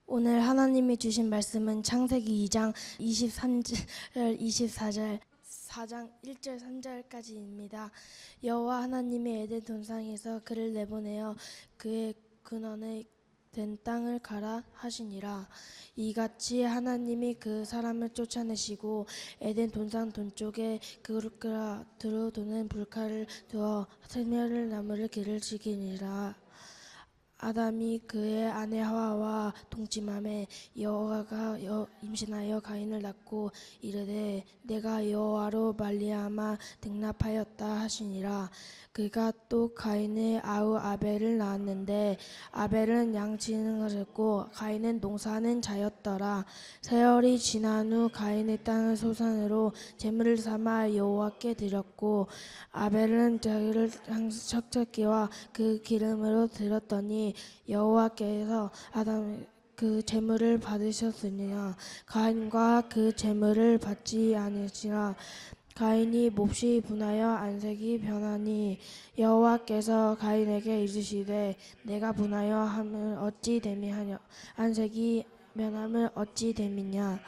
오늘 하나님이 주신 말씀은 창세기 2장 23절, 24절, 4장 1절, 3절까지입니다. 여호와 하나님이 에덴 동산에서 그를 내보내어 그의 근원에 된 땅을 가라 하시니라. 이같이 하나님이 그 사람을 쫓아내시고 에덴 동산 동쪽에 그릇그라 들어도는 불칼을 두어 생멸을 나무를 기르시기니라. 아담이 그의 아내 하와와 동침함에 여호와가 임신하여 가인을 낳고 이르되 내가 여호와로 말미암아 등납하였다 하시니라. 그가 또 가인의 아우 아벨을 낳았는데 아벨은 양치는 것이었고 가인은 농사하는 자였더라. 세월이 지난 후 가인의 땅을 소산으로 제물을 삼아 여호와께 드렸고 아벨은 자기를 척척기와 그 기름으로 드렸더니 여호와께서 아담 그 제물을 받으셨으니라. 가인과 그 제물을 받지 않으시라. 가인이 몹시 분하여 안색이 변하니 여호와께서 가인에게 이르시되 내가 분하여 함을 어찌 됨이하냐 안색이 변함을 어찌 됨이냐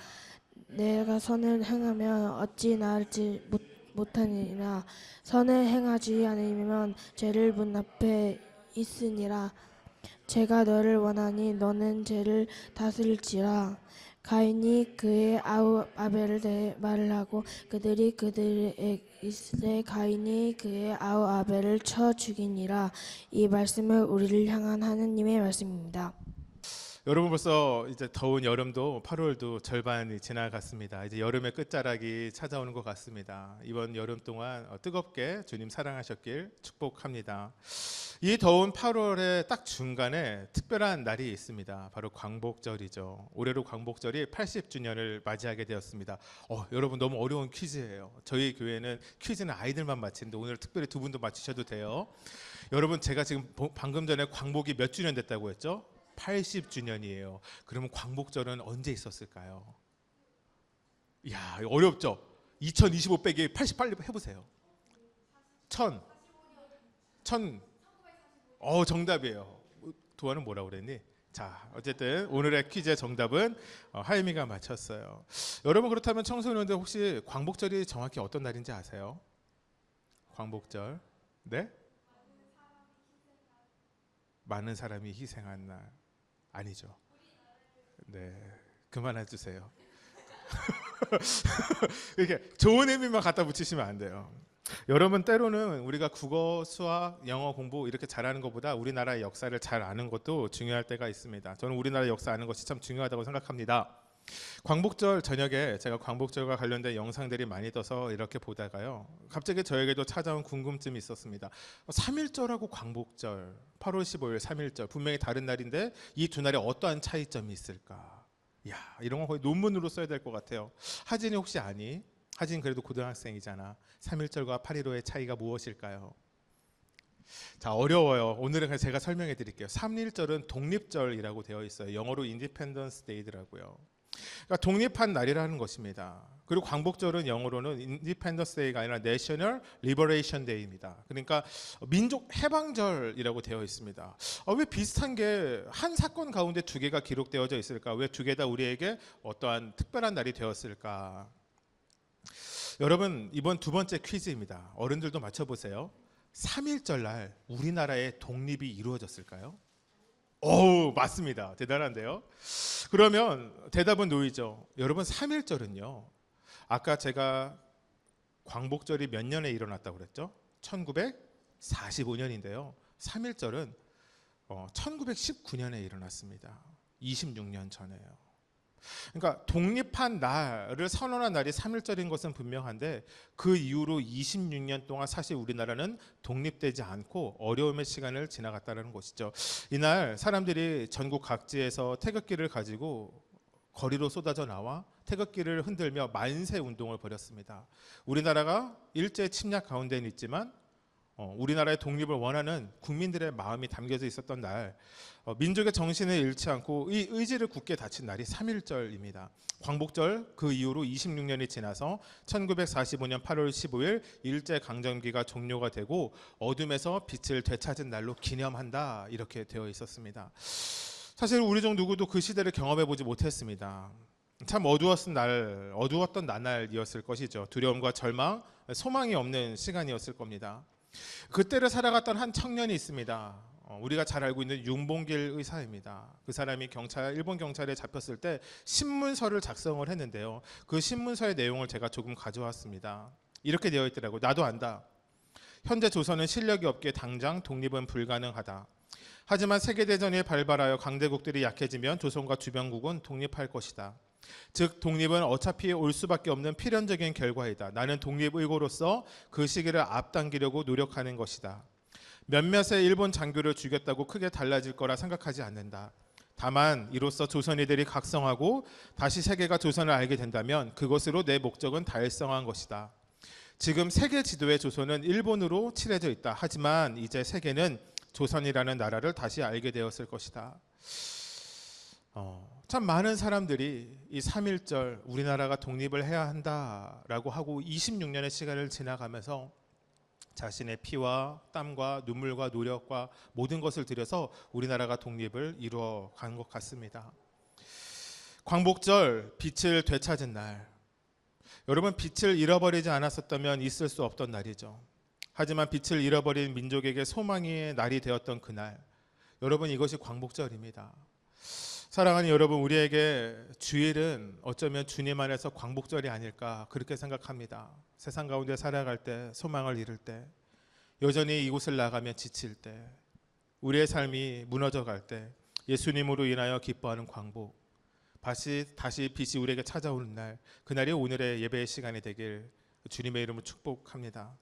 내가 선을 행하면 어찌 나을지 못하니라. 선을 행하지 않으면 죄를 문 앞에 있으니라. 제가 너를 원하니 너는 죄를 다스릴지라. 가인이 그의 아우 아벨을 대해 말을 하고 그들이 그들에게 이르되 가인이 그의 아우 아벨을 쳐 죽이니라. 이 말씀은 우리를 향한 하느님의 말씀입니다. 여러분 벌써 이제 더운 여름도 8월도 절반이 지나갔습니다. 이제 여름의 끝자락이 찾아오는 것 같습니다. 이번 여름 동안 뜨겁게 주님 사랑하셨길 축복합니다. 이 더운 8월의 딱 중간에 특별한 날이 있습니다. 바로 광복절이죠. 올해로 광복절이 80주년을 맞이하게 되었습니다. 여러분 너무 어려운 퀴즈예요. 저희 교회는 퀴즈는 아이들만 맞히는데 오늘 특별히 두 분도 맞히셔도 돼요. 여러분 제가 지금 방금 전에 광복이 몇 주년 됐다고 했죠? 80주년이에요. 그러면 광복절은 언제 있었을까요? 이야, 어렵죠? 2025 빼기 88 해보세요. 1000. 정답이에요. 도아는 뭐라고 그랬니? 자, 어쨌든 오늘의 퀴즈의 정답은 하임이가 맞췄어요. 여러분 그렇다면 청소년들 혹시 광복절이 정확히 어떤 날인지 아세요? 광복절. 네? 많은 사람이 희생한 날. 아니죠. 네, 그만해 주세요. 이렇게 좋은 의미만 갖다 붙이시면 안 돼요. 여러분 때로는 우리가 국어, 수학, 영어 공부 이렇게 잘하는 것보다 우리나라의 역사를 잘 아는 것도 중요할 때가 있습니다. 저는 우리나라 역사 아는 것이 참 중요하다고 생각합니다. 광복절 저녁에 제가 광복절과 관련된 영상들이 많이 떠서 이렇게 보다가요, 갑자기 저에게도 찾아온 궁금증이 있었습니다. 3.1절하고 광복절 8월 15일 3.1절 분명히 다른 날인데 이 두 날에 어떠한 차이점이 있을까? 이야, 이런 거 거의 논문으로 써야 될 것 같아요. 하진이 혹시 아니? 하진 그래도 고등학생이잖아. 3.1절과 8.15의 차이가 무엇일까요? 자, 어려워요. 오늘은 그냥 제가 설명해 드릴게요. 3.1절은 독립절이라고 되어 있어요. 영어로 Independence Day더라고요. 그러니까 독립한 날이라는 것입니다. 그리고 광복절은 영어로는 Independence Day가 아니라 National Liberation Day입니다. 그러니까 민족 해방절이라고 되어 있습니다. 왜 비슷한 게 한 사건 가운데 두 개가 기록되어져 있을까? 왜 두 개 다 우리에게 어떠한 특별한 날이 되었을까? 여러분 이번 두 번째 퀴즈입니다. 어른들도 맞춰보세요. 3.1절 날 우리나라의 독립이 이루어졌을까요? 맞습니다. 대단한데요. 그러면 대답은 노이죠. 여러분 3.1절은요, 아까 제가 광복절이 몇 년에 일어났다고 그랬죠? 1945년인데요 3.1절은 1919년에 일어났습니다. 26년 전에요. 그러니까 독립한 날을 선언한 날이 3.1절인 것은 분명한데 그 이후로 26년 동안 사실 우리나라는 독립되지 않고 어려움의 시간을 지나갔다는 것이죠. 이날 사람들이 전국 각지에서 태극기를 가지고 거리로 쏟아져 나와 태극기를 흔들며 만세 운동을 벌였습니다. 우리나라가 일제 침략 가운데는 있지만 우리나라의 독립을 원하는 국민들의 마음이 담겨져 있었던 날, 민족의 정신을 잃지 않고 이 의지를 굳게 다진 날이 3.1절입니다. 광복절 그 이후로 26년이 지나서 1945년 8월 15일 일제강점기가 종료가 되고 어둠에서 빛을 되찾은 날로 기념한다, 이렇게 되어 있었습니다. 사실 우리 중 누구도 그 시대를 경험해 보지 못했습니다. 참 어두웠던 나날이었을 것이죠. 두려움과 절망, 소망이 없는 시간이었을 겁니다. 그때를 살아갔던 한 청년이 있습니다. 우리가 잘 알고 있는 윤봉길 의사입니다. 그 사람이 일본 경찰에 잡혔을 때 신문서를 작성을 했는데요. 그 신문서의 내용을 제가 조금 가져왔습니다. 이렇게 되어 있더라고요. 나도 안다. 현재 조선은 실력이 없기에 당장 독립은 불가능하다. 하지만 세계대전이 발발하여 강대국들이 약해지면 조선과 주변국은 독립할 것이다. 즉 독립은 어차피 올 수밖에 없는 필연적인 결과이다. 나는 독립의고로서 그 시기를 앞당기려고 노력하는 것이다. 몇몇의 일본 장교를 죽였다고 크게 달라질 거라 생각하지 않는다. 다만 이로써 조선인들이 각성하고 다시 세계가 조선을 알게 된다면 그것으로 내 목적은 달성한 것이다. 지금 세계 지도에 조선은 일본으로 칠해져 있다. 하지만 이제 세계는 조선이라는 나라를 다시 알게 되었을 것이다. 참 많은 사람들이 이 3.1절 우리나라가 독립을 해야 한다라고 하고 26년의 시간을 지나가면서 자신의 피와 땀과 눈물과 노력과 모든 것을 들여서 우리나라가 독립을 이루어 간 것 같습니다. 광복절 빛을 되찾은 날, 여러분 빛을 잃어버리지 않았었다면 있을 수 없던 날이죠. 하지만 빛을 잃어버린 민족에게 소망의 날이 되었던 그날, 여러분 이것이 광복절입니다. 사랑하는 여러분, 우리에게 주일은 어쩌면 주님 안에서 광복절이 아닐까 그렇게 생각합니다. 세상 가운데 살아갈 때, 소망을 잃을 때, 여전히 이곳을 나가면 지칠 때, 우리의 삶이 무너져 갈 때 예수님으로 인하여 기뻐하는 광복, 다시 빛이 우리에게 찾아오는 날, 그날이 오늘의 예배의 시간이 되길 주님의 이름으로 축복합니다.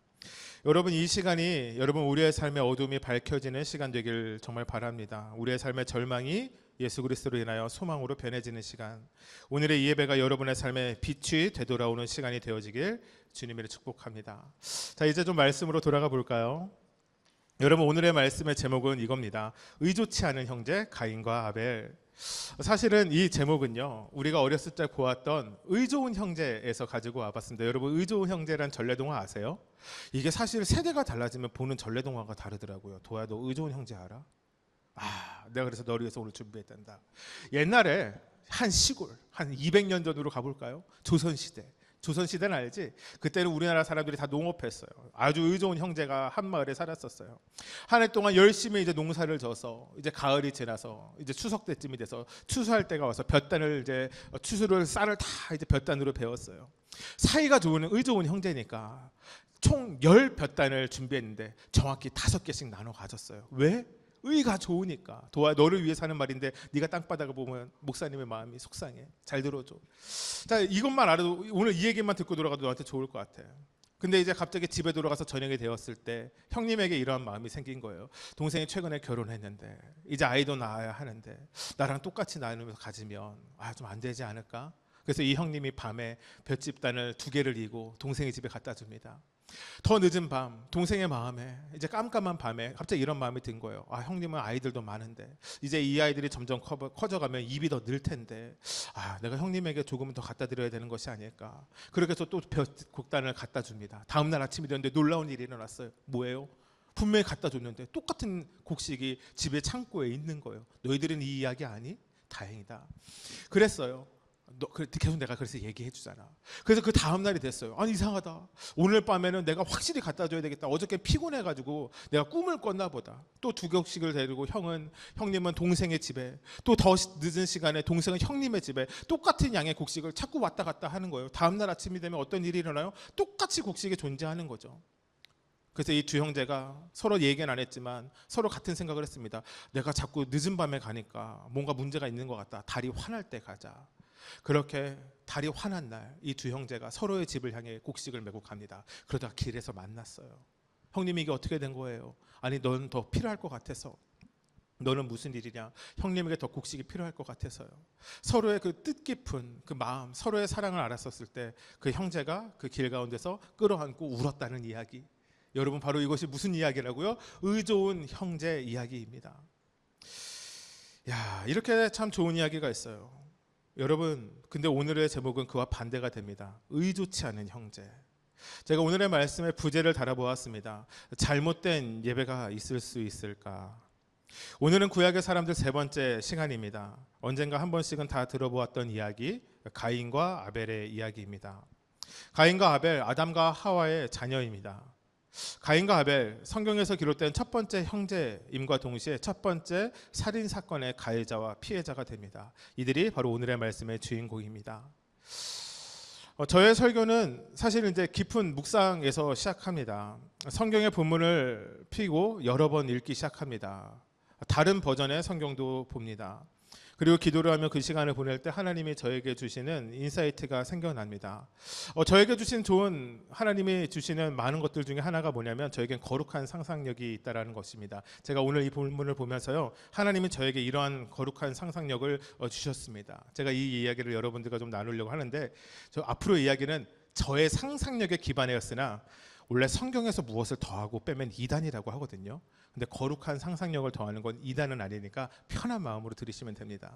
여러분 이 시간이 우리의 삶의 어둠이 밝혀지는 시간 되길 정말 바랍니다. 우리의 삶의 절망이 예수 그리스도로 인하여 소망으로 변해지는 시간, 오늘의 이 예배가 여러분의 삶의 빛이 되돌아오는 시간이 되어지길 주님으로 축복합니다. 자, 이제 좀 말씀으로 돌아가 볼까요? 여러분 오늘의 말씀의 제목은 이겁니다. 의좋지 않은 형제 가인과 아벨. 사실은 이 제목은요, 우리가 어렸을 때 보았던 의좋은 형제에서 가지고 와봤습니다. 여러분 의좋은 형제란 전래동화 아세요? 이게 사실 세대가 달라지면 보는 전래동화가 다르더라고요. 도야, 너 의좋은 형제 알아? 내가 그래서 너를 위해서 오늘 준비했단다. 옛날에 한 시골, 한 200년 전으로 가볼까요? 조선시대는 알지? 그때는 우리나라 사람들이 다 농업했어요. 아주 의좋은 형제가 한 마을에 살았었어요. 한 해 동안 열심히 이제 농사를 져서 이제 가을이 지나서 이제 추석 때쯤이 돼서 추수할 때가 와서 추수를 쌀을 다 이제 볕단으로 베었어요. 사이가 좋은 의좋은 형제니까 총 10볕단을 준비했는데 정확히 5개씩 나눠 가졌어요. 왜? 의가 좋으니까. 도와, 너를 위해 사는 말인데 네가 땅바닥을 보면 목사님의 마음이 속상해. 잘 들어줘. 자, 이것만 알아도 오늘 이 얘기만 듣고 돌아가도 너한테 좋을 것 같아. 근데 이제 갑자기 집에 돌아가서 저녁이 되었을 때 형님에게 이러한 마음이 생긴 거예요. 동생이 최근에 결혼했는데 이제 아이도 낳아야 하는데 나랑 똑같이 나누면서 가지면 좀 안 되지 않을까? 그래서 이 형님이 밤에 볏짚단을 2개를 이고 동생의 집에 갖다 줍니다. 더 늦은 밤, 동생의 마음에 이제 깜깜한 밤에 갑자기 이런 마음이 든 거예요. 형님은 아이들도 많은데 이제 이 아이들이 점점 커져가면 입이 더 늘 텐데 내가 형님에게 조금은 더 갖다 드려야 되는 것이 아닐까. 그렇게 해서 또 곡단을 갖다 줍니다. 다음날 아침이 되는데 놀라운 일이 일어났어요. 뭐예요? 분명히 갖다 줬는데 똑같은 곡식이 집에 창고에 있는 거예요. 너희들은 이 이야기 아니? 다행이다. 그랬어요. 계속 내가 그래서 얘기해 주잖아. 그래서 그 다음 날이 됐어요. 이상하다. 오늘 밤에는 내가 확실히 갖다 줘야 되겠다. 어저께 피곤해가지고 내가 꿈을 꿨나 보다. 또 2곡씩을 데리고 형님은 동생의 집에, 또 더 늦은 시간에 동생은 형님의 집에 똑같은 양의 곡식을 자꾸 왔다 갔다 하는 거예요. 다음 날 아침이 되면 어떤 일이 일어나요? 똑같이 곡식이 존재하는 거죠. 그래서 이 두 형제가 서로 얘기는 안 했지만 서로 같은 생각을 했습니다. 내가 자꾸 늦은 밤에 가니까 뭔가 문제가 있는 것 같다. 달이 환할 때 가자. 그렇게 달이 환한 날 이 두 형제가 서로의 집을 향해 곡식을 메고 갑니다. 그러다가 길에서 만났어요. 형님 이게 어떻게 된 거예요? 너는 더 필요할 것 같아서. 너는 무슨 일이냐? 형님에게 더 곡식이 필요할 것 같아서요. 서로의 그 뜻깊은 그 마음, 서로의 사랑을 알았었을 때 그 형제가 그 길 가운데서 끌어안고 울었다는 이야기. 여러분 바로 이것이 무슨 이야기라고요? 의좋은 형제 이야기입니다. 이렇게 참 좋은 이야기가 있어요. 여러분, 근데 오늘의 제목은 그와 반대가 됩니다. 의좋지 않은 형제. 제가 오늘의 말씀에 부제를 달아보았습니다. 잘못된 예배가 있을 수 있을까? 오늘은 구약의 사람들 세 번째 시간입니다. 언젠가 한 번씩은 다 들어보았던 이야기, 가인과 아벨의 이야기입니다. 가인과 아벨, 아담과 하와의 자녀입니다. 가인과 아벨, 성경에서 기록된 첫 번째 형제임과 동시에 첫 번째 살인 사건의 가해자와 피해자가 됩니다. 이들이 바로 오늘의 말씀의 주인공입니다. 저의 설교는 사실 이제 깊은 묵상에서 시작합니다. 성경의 본문을 피고 여러 번 읽기 시작합니다. 다른 버전의 성경도 봅니다. 그리고 기도를 하며 그 시간을 보낼 때 하나님이 저에게 주시는 인사이트가 생겨납니다. 저에게 주신 좋은 하나님이 주시는 많은 것들 중에 하나가 뭐냐면 저에겐 거룩한 상상력이 있다라는 것입니다. 제가 오늘 이 본문을 보면서요, 하나님은 저에게 이러한 거룩한 상상력을 주셨습니다. 제가 이 이야기를 여러분들과 좀 나누려고 하는데, 저 앞으로 이야기는 저의 상상력에 기반하였으나 원래 성경에서 무엇을 더하고 빼면 이단이라고 하거든요. 근데 거룩한 상상력을 더하는 건 이단은 아니니까 편한 마음으로 들으시면 됩니다.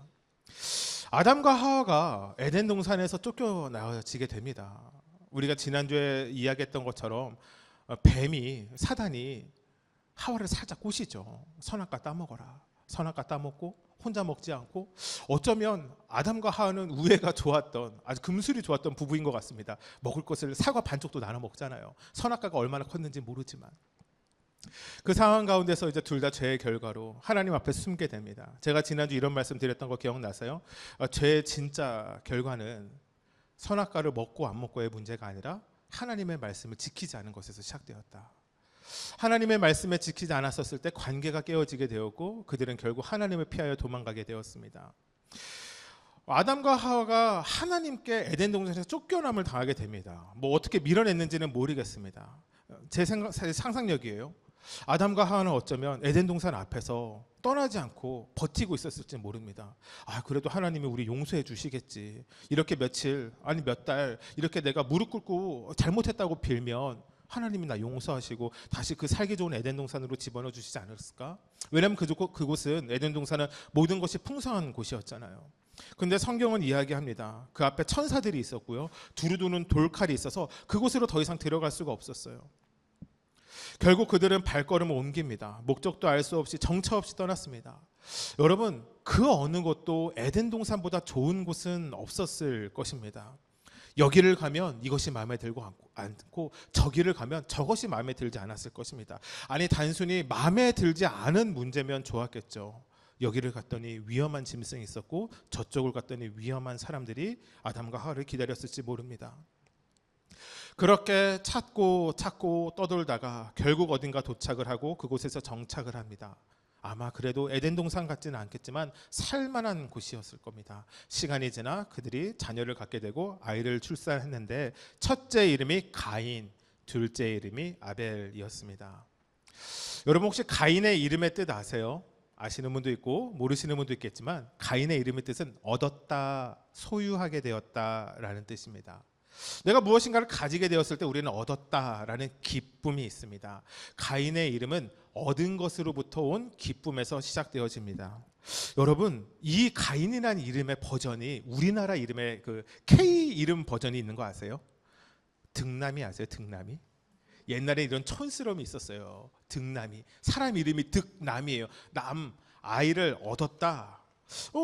아담과 하와가 에덴 동산에서 쫓겨나지게 됩니다. 우리가 지난주에 이야기했던 것처럼 뱀이, 사단이 하와를 살짝 꼬시죠. 선악과 따먹어라. 선악과 따먹고 혼자 먹지 않고, 어쩌면 아담과 하와는 우애가 좋았던, 아주 금술이 좋았던 부부인 것 같습니다. 먹을 것을 사과 반쪽도 나눠 먹잖아요. 선악과가 얼마나 컸는지 모르지만 그 상황 가운데서 이제 둘 다 죄의 결과로 하나님 앞에 숨게 됩니다. 제가 지난주 이런 말씀 드렸던 거 기억나세요? 죄의 진짜 결과는 선악과를 먹고 안 먹고의 문제가 아니라 하나님의 말씀을 지키지 않은 것에서 시작되었다. 하나님의 말씀에 지키지 않았었을 때 관계가 깨어지게 되었고 그들은 결국 하나님을 피하여 도망가게 되었습니다. 아담과 하와가 하나님께 에덴 동산에서 쫓겨남을 당하게 됩니다. 뭐 어떻게 밀어냈는지는 모르겠습니다. 제 상상력이에요. 아담과 하와는 어쩌면 에덴 동산 앞에서 떠나지 않고 버티고 있었을지 모릅니다. 그래도 하나님이 우리 용서해 주시겠지. 이렇게 며칠, 아니 몇 달 이렇게 내가 무릎 꿇고 잘못했다고 빌면 하나님이 나 용서하시고 다시 그 살기 좋은 에덴 동산으로 집어넣어 주시지 않을까? 왜냐하면 그곳은, 에덴 동산은 모든 것이 풍성한 곳이었잖아요. 근데 성경은 이야기합니다. 그 앞에 천사들이 있었고요, 두루두는 돌칼이 있어서 그곳으로 더 이상 들어갈 수가 없었어요. 결국 그들은 발걸음을 옮깁니다. 목적도 알 수 없이 정처 없이 떠났습니다. 여러분, 그 어느 곳도 에덴 동산보다 좋은 곳은 없었을 것입니다. 여기를 가면 이것이 마음에 들고 않고 저기를 가면 저것이 마음에 들지 않았을 것입니다. 아니, 단순히 마음에 들지 않은 문제면 좋았겠죠. 여기를 갔더니 위험한 짐승이 있었고 저쪽을 갔더니 위험한 사람들이 아담과 하와를 기다렸을지 모릅니다. 그렇게 찾고 떠돌다가 결국 어딘가 도착을 하고 그곳에서 정착을 합니다. 아마 그래도 에덴 동산 같지는 않겠지만 살만한 곳이었을 겁니다. 시간이 지나 그들이 자녀를 갖게 되고 아이를 출산했는데 첫째 이름이 가인, 둘째 이름이 아벨이었습니다. 여러분, 혹시 가인의 이름의 뜻 아세요? 아시는 분도 있고 모르시는 분도 있겠지만 가인의 이름의 뜻은 얻었다, 소유하게 되었다라는 뜻입니다. 내가 무엇인가를 가지게 되었을 때 우리는 얻었다라는 기쁨이 있습니다. 가인의 이름은 얻은 것으로부터 온 기쁨에서 시작되어집니다. 여러분, 이 가인이라는 이름의 버전이 우리나라 이름의 그 K 이름 버전이 있는 거 아세요? 득남이 아세요? 득남이? 옛날에 이런 촌스러움이 있었어요. 득남이. 사람 이름이 득남이에요. 남, 아이를 얻었다.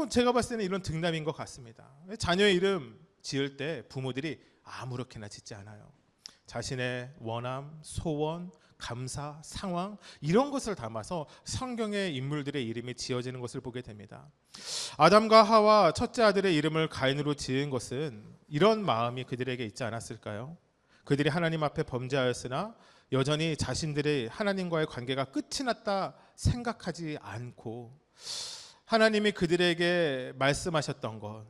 제가 봤을 때는 이런 득남인 것 같습니다. 자녀의 이름 지을 때 부모들이 아무렇게나 짓지 않아요. 자신의 원함, 소원, 감사, 상황 이런 것을 담아서 성경의 인물들의 이름이 지어지는 것을 보게 됩니다. 아담과 하와 첫째 아들의 이름을 가인으로 지은 것은 이런 마음이 그들에게 있지 않았을까요? 그들이 하나님 앞에 범죄하였으나 여전히 자신들의 하나님과의 관계가 끝이 났다 생각하지 않고 하나님이 그들에게 말씀하셨던 것,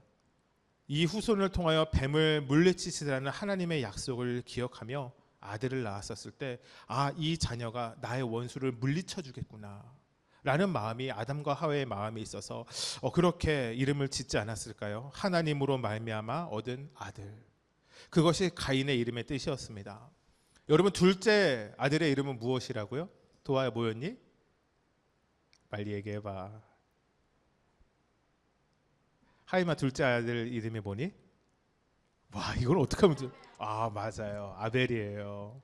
이 후손을 통하여 뱀을 물리치시라는 하나님의 약속을 기억하며 아들을 낳았었을 때, 이 자녀가 나의 원수를 물리쳐 주겠구나 라는 마음이 아담과 하와의 마음에 있어서 그렇게 이름을 짓지 않았을까요? 하나님으로 말미암아 얻은 아들. 그것이 가인의 이름의 뜻이었습니다. 여러분, 둘째 아들의 이름은 무엇이라고요? 도아야, 뭐였니? 빨리 얘기해봐. 하이마, 둘째 아들 이름이 뭐니? 와, 이걸 어떻게 하면 맞아요, 아벨이에요.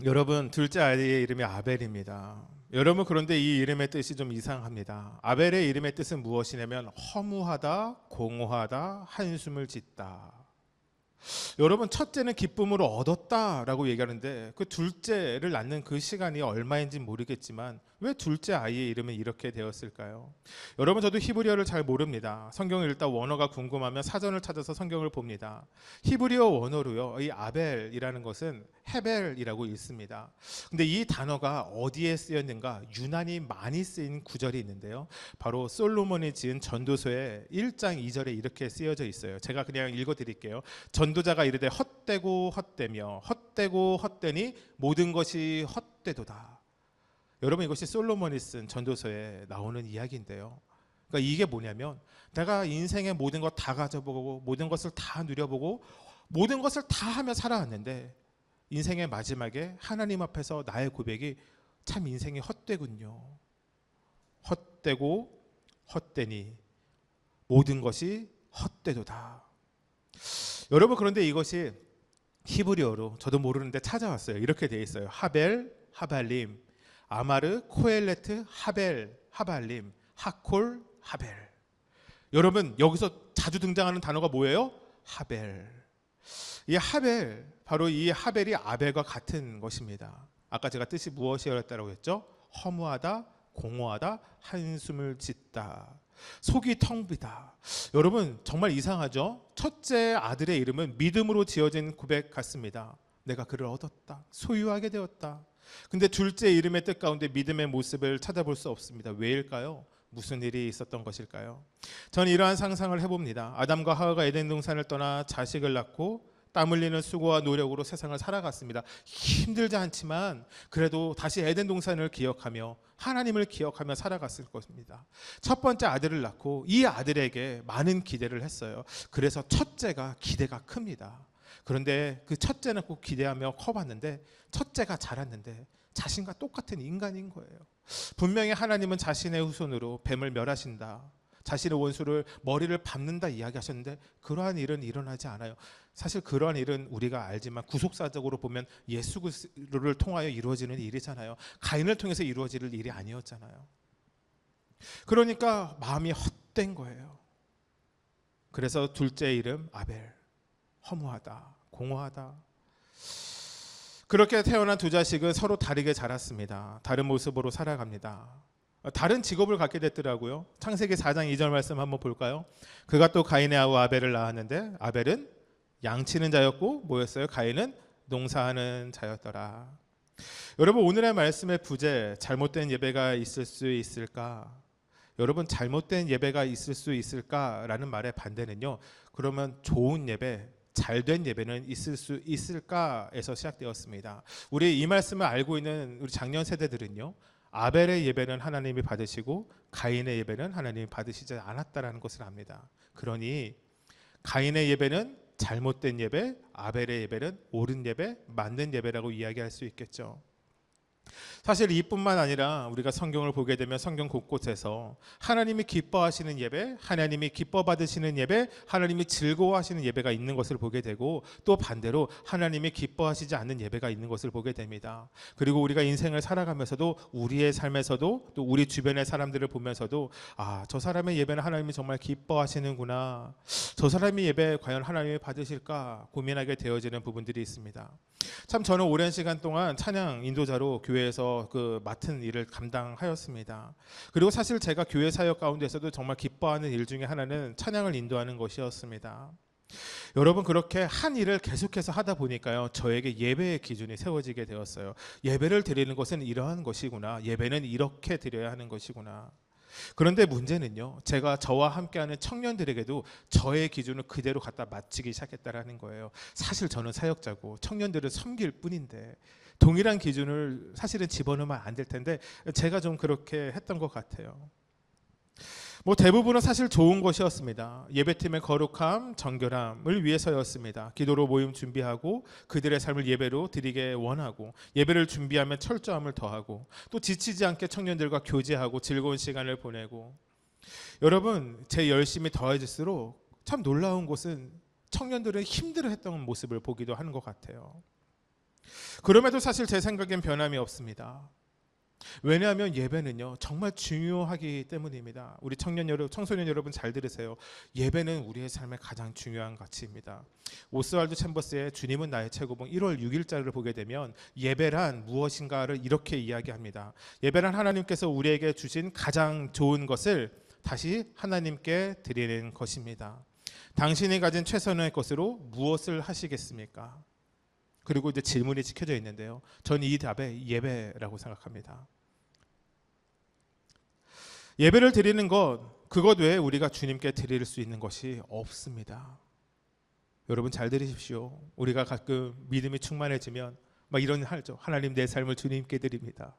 여러분, 둘째 아들의 이름이 아벨입니다. 여러분 그런데 이 이름의 뜻이 좀 이상합니다. 아벨의 이름의 뜻은 무엇이냐면 허무하다, 공허하다, 한숨을 짓다. 여러분 첫째는 기쁨으로 얻었다라고 얘기하는데 그 둘째를 낳는 그 시간이 얼마인지 모르겠지만 왜 둘째 아이의 이름은 이렇게 되었을까요? 여러분 저도 히브리어를 잘 모릅니다. 성경을 읽다 원어가 궁금하면 사전을 찾아서 성경을 봅니다. 히브리어 원어로요, 이 아벨이라는 것은 헤벨이라고 읽습니다. 근데 이 단어가 어디에 쓰였는가 유난히 많이 쓰인 구절이 있는데요. 바로 솔로몬이 지은 전도서의 1장 2절에 이렇게 쓰여져 있어요. 제가 그냥 읽어드릴게요. 전도자가 이르되 헛되고 헛되며 헛되고 헛되니 모든 것이 헛되도다. 여러분 이것이 솔로몬이 쓴 전도서에 나오는 이야기인데요. 그러니까 이게 뭐냐면 내가 인생의 모든 것 다 가져보고 모든 것을 다 누려보고 모든 것을 다 하며 살아왔는데 인생의 마지막에 하나님 앞에서 나의 고백이 참 인생이 헛되군요. 헛되고 헛되니 모든 것이 헛되도다. 여러분 그런데 이것이 히브리어로 저도 모르는데 찾아왔어요. 이렇게 돼 있어요. 하벨, 하발림, 아마르, 코엘레트, 하벨, 하발림, 하콜, 하벨. 여러분 여기서 자주 등장하는 단어가 뭐예요? 하벨. 이 하벨, 바로 이 하벨이 아벨과 같은 것입니다. 아까 제가 뜻이 무엇이었다고 했죠? 허무하다, 공허하다, 한숨을 짓다, 속이 텅 비다. 여러분 정말 이상하죠? 첫째 아들의 이름은 믿음으로 지어진 고백 같습니다. 내가 그를 얻었다, 소유하게 되었다. 근데 둘째 이름의 뜻 가운데 믿음의 모습을 찾아볼 수 없습니다. 왜일까요? 무슨 일이 있었던 것일까요? 저는 이러한 상상을 해봅니다. 아담과 하와가 에덴 동산을 떠나 자식을 낳고 땀 흘리는 수고와 노력으로 세상을 살아갔습니다. 힘들지 않지만 그래도 다시 에덴 동산을 기억하며 하나님을 기억하며 살아갔을 것입니다. 첫 번째 아들을 낳고 이 아들에게 많은 기대를 했어요. 그래서 첫째가 기대가 큽니다. 그런데 그 첫째는 꼭 기대하며 커봤는데 첫째가 자랐는데 자신과 똑같은 인간인 거예요. 분명히 하나님은 자신의 후손으로 뱀을 멸하신다, 자신의 원수를 머리를 밟는다 이야기하셨는데 그러한 일은 일어나지 않아요. 사실 그러한 일은 우리가 알지만 구속사적으로 보면 예수 그리스도를 통하여 이루어지는 일이잖아요. 가인을 통해서 이루어질 일이 아니었잖아요. 그러니까 마음이 헛된 거예요. 그래서 둘째 이름 아벨, 허무하다, 공허하다. 그렇게 태어난 두 자식은 서로 다르게 자랐습니다. 다른 모습으로 살아갑니다. 다른 직업을 갖게 됐더라고요. 창세기 4장 2절 말씀 한번 볼까요? 그가 또 가인의 아우 아벨을 낳았는데 아벨은 양치는 자였고 뭐였어요? 가인은 농사하는 자였더라. 여러분 오늘의 말씀의 부제, 잘못된 예배가 있을 수 있을까? 여러분 잘못된 예배가 있을 수 있을까라는 말의 반대는요, 그러면 좋은 예배, 잘된 예배는 있을 수 있을까에서 시작되었습니다. 우리 이 말씀을 알고 있는 우리 작년 세대들은요, 아벨의 예배는 하나님이 받으시고 가인의 예배는 하나님이 받으시지 않았다라는 것을 압니다. 그러니 가인의 예배는 잘못된 예배, 아벨의 예배는 옳은 예배, 맞는 예배라고 이야기할 수 있겠죠. 사실 이뿐만 아니라 우리가 성경을 보게 되면 성경 곳곳에서 하나님이 기뻐하시는 예배, 하나님이 기뻐 받으시는 예배, 하나님이 즐거워하시는 예배가 있는 것을 보게 되고 또 반대로 하나님이 기뻐하시지 않는 예배가 있는 것을 보게 됩니다. 그리고 우리가 인생을 살아가면서도 우리의 삶에서도 또 우리 주변의 사람들을 보면서도 저 사람의 예배는 하나님이 정말 기뻐하시는구나, 저 사람의 예배 과연 하나님이 받으실까 고민하게 되어지는 부분들이 있습니다. 참 저는 오랜 시간 동안 찬양 인도자로 교회에서 그 맡은 일을 감당하였습니다. 그리고 사실 제가 교회 사역 가운데서도 정말 기뻐하는 일 중에 하나는 찬양을 인도하는 것이었습니다. 여러분 그렇게 한 일을 계속해서 하다 보니까요, 저에게 예배의 기준이 세워지게 되었어요. 예배를 드리는 것은 이러한 것이구나, 예배는 이렇게 드려야 하는 것이구나. 그런데 문제는요, 제가 저와 함께하는 청년들에게도 저의 기준을 그대로 갖다 맞추기 시작했다라는 거예요. 사실 저는 사역자고 청년들을 섬길 뿐인데 동일한 기준을 사실은 집어넣으면 안 될 텐데 제가 좀 그렇게 했던 것 같아요. 대부분은 사실 좋은 것이었습니다. 예배팀의 거룩함, 정결함을 위해서였습니다. 기도로 모임 준비하고 그들의 삶을 예배로 드리게 원하고, 예배를 준비하면 철저함을 더하고, 또 지치지 않게 청년들과 교제하고 즐거운 시간을 보내고. 여러분 제 열심이 더해질수록 참 놀라운 것은 청년들은 힘들어했던 모습을 보기도 하는 것 같아요. 그럼에도 사실 제 생각엔 변함이 없습니다. 왜냐하면 예배는요 정말 중요하기 때문입니다. 우리 청소년 여러분 잘 들으세요. 예배는 우리의 삶의 가장 중요한 가치입니다. 오스왈드 챔버스의 주님은 나의 최고봉 1월 6일자를 보게 되면 예배란 무엇인가를 이렇게 이야기합니다. 예배란 하나님께서 우리에게 주신 가장 좋은 것을 다시 하나님께 드리는 것입니다. 당신이 가진 최선의 것으로 무엇을 하시겠습니까? 그리고 이제 질문이 찍혀져 있는데요. 저는 이 답에 예배라고 생각합니다. 예배를 드리는 그것 외에 우리가 주님께 드릴 수 있는 것이 없습니다. 여러분 잘 들으십시오. 우리가 가끔 믿음이 충만해지면 막 이런 하죠. 하나님 내 삶을 주님께 드립니다.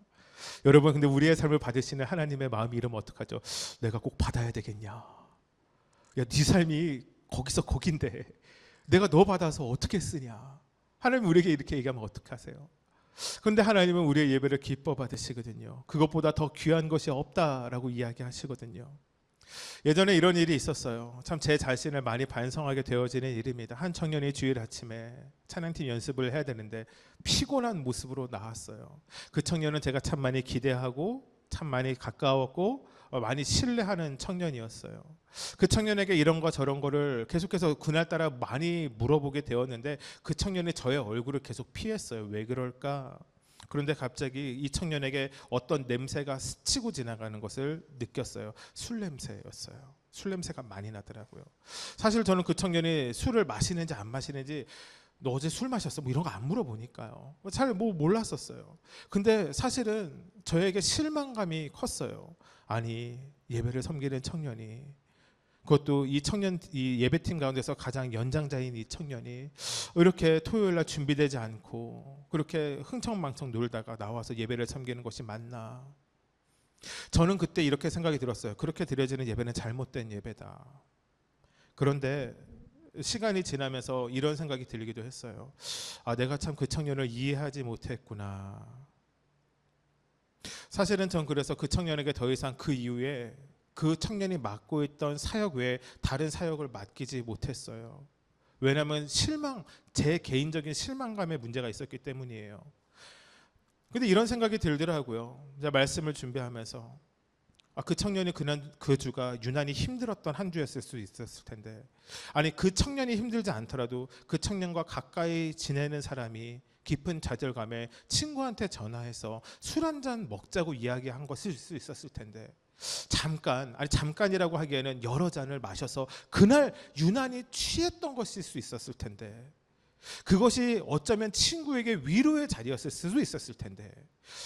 여러분 근데 우리의 삶을 받으시는 하나님의 마음이 이러면 어떡하죠? 내가 꼭 받아야 되겠냐? 야, 네 삶이 거기서 거긴데 내가 너 받아서 어떻게 쓰냐? 하나님 우리에게 이렇게 얘기하면 어떡하세요? 그런데 하나님은 우리의 예배를 기뻐 받으시거든요. 그것보다 더 귀한 것이 없다라고 이야기하시거든요. 예전에 이런 일이 있었어요. 참 제 자신을 많이 반성하게 되어지는 일입니다. 한 청년이 주일 아침에 찬양팀 연습을 해야 되는데 피곤한 모습으로 나왔어요. 그 청년은 제가 참 많이 기대하고 참 많이 가까웠고 많이 신뢰하는 청년이었어요. 그 청년에게 이런 거 저런 거를 계속해서 그날따라 많이 물어보게 되었는데 그 청년이 저의 얼굴을 계속 피했어요. 왜 그럴까? 그런데 갑자기 이 청년에게 어떤 냄새가 스치고 지나가는 것을 느꼈어요. 술 냄새였어요. 술 냄새가 많이 나더라고요. 사실 저는 그 청년이 술을 마시는지 안 마시는지 너 어제 술 마셨어? 뭐 이런 거 안 물어보니까요. 잘 몰랐었어요. 근데 사실은 저에게 실망감이 컸어요. 아니 예배를 섬기는 청년이 그것도 이 예배팀 가운데서 가장 연장자인 이 청년이 이렇게 토요일날 준비되지 않고 그렇게 흥청망청 놀다가 나와서 예배를 섬기는 것이 맞나? 저는 그때 이렇게 생각이 들었어요. 그렇게 드려지는 예배는 잘못된 예배다. 그런데 시간이 지나면서 이런 생각이 들기도 했어요. 아, 내가 참 그 청년을 이해하지 못했구나. 사실은 전 그래서 그 청년에게 더 이상 그 이후에 그 청년이 맡고 있던 사역 외에 다른 사역을 맡기지 못했어요. 왜냐하면 제 개인적인 실망감에 문제가 있었기 때문이에요. 근데 이런 생각이 들더라고요. 제가 말씀을 준비하면서 그 청년이 그 주가 유난히 힘들었던 한 주였을 수 있었을 텐데, 아니 그 청년이 힘들지 않더라도 그 청년과 가까이 지내는 사람이 깊은 좌절감에 친구한테 전화해서 술 한잔 먹자고 이야기한 것일 수 있었을 텐데, 잠깐이라고 하기에는 여러 잔을 마셔서 그날 유난히 취했던 것일 수 있었을 텐데, 그것이 어쩌면 친구에게 위로의 자리였을 수도 있었을 텐데,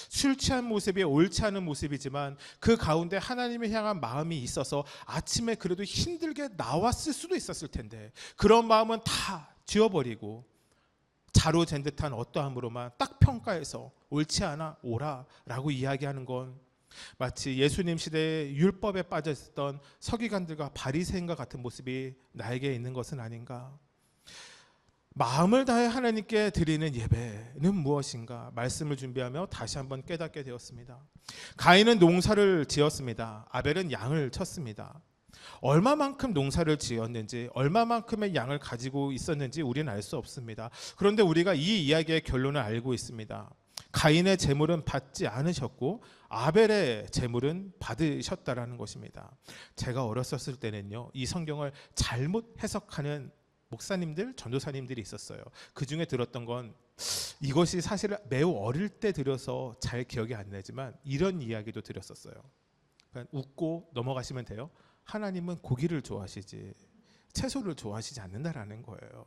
술 취한 모습이 옳지 않은 모습이지만 그 가운데 하나님을 향한 마음이 있어서 아침에 그래도 힘들게 나왔을 수도 있었을 텐데, 그런 마음은 다 지워버리고 자로 잰 듯한 어떠함으로만 딱 평가해서 옳지 않아 오라 라고 이야기하는 건 마치 예수님 시대에 율법에 빠져 있었던 서기관들과 바리새인과 같은 모습이 나에게 있는 것은 아닌가. 마음을 다해 하나님께 드리는 예배는 무엇인가? 말씀을 준비하며 다시 한번 깨닫게 되었습니다. 가인은 농사를 지었습니다. 아벨은 양을 쳤습니다. 얼마만큼 농사를 지었는지, 얼마만큼의 양을 가지고 있었는지 우리는 알 수 없습니다. 그런데 우리가 이 이야기의 결론을 알고 있습니다. 가인의 재물은 받지 않으셨고 아벨의 재물은 받으셨다라는 것입니다. 제가 어렸었을 때는요, 이 성경을 잘못 해석하는 목사님들, 전도사님들이 있었어요. 그 중에 들었던 건, 이것이 사실 매우 어릴 때 들어서 잘 기억이 안 나지만 이런 이야기도 들었었어요. 그러니까 웃고 넘어가시면 돼요. 하나님은 고기를 좋아하시지 채소를 좋아하시지 않는다라는 거예요.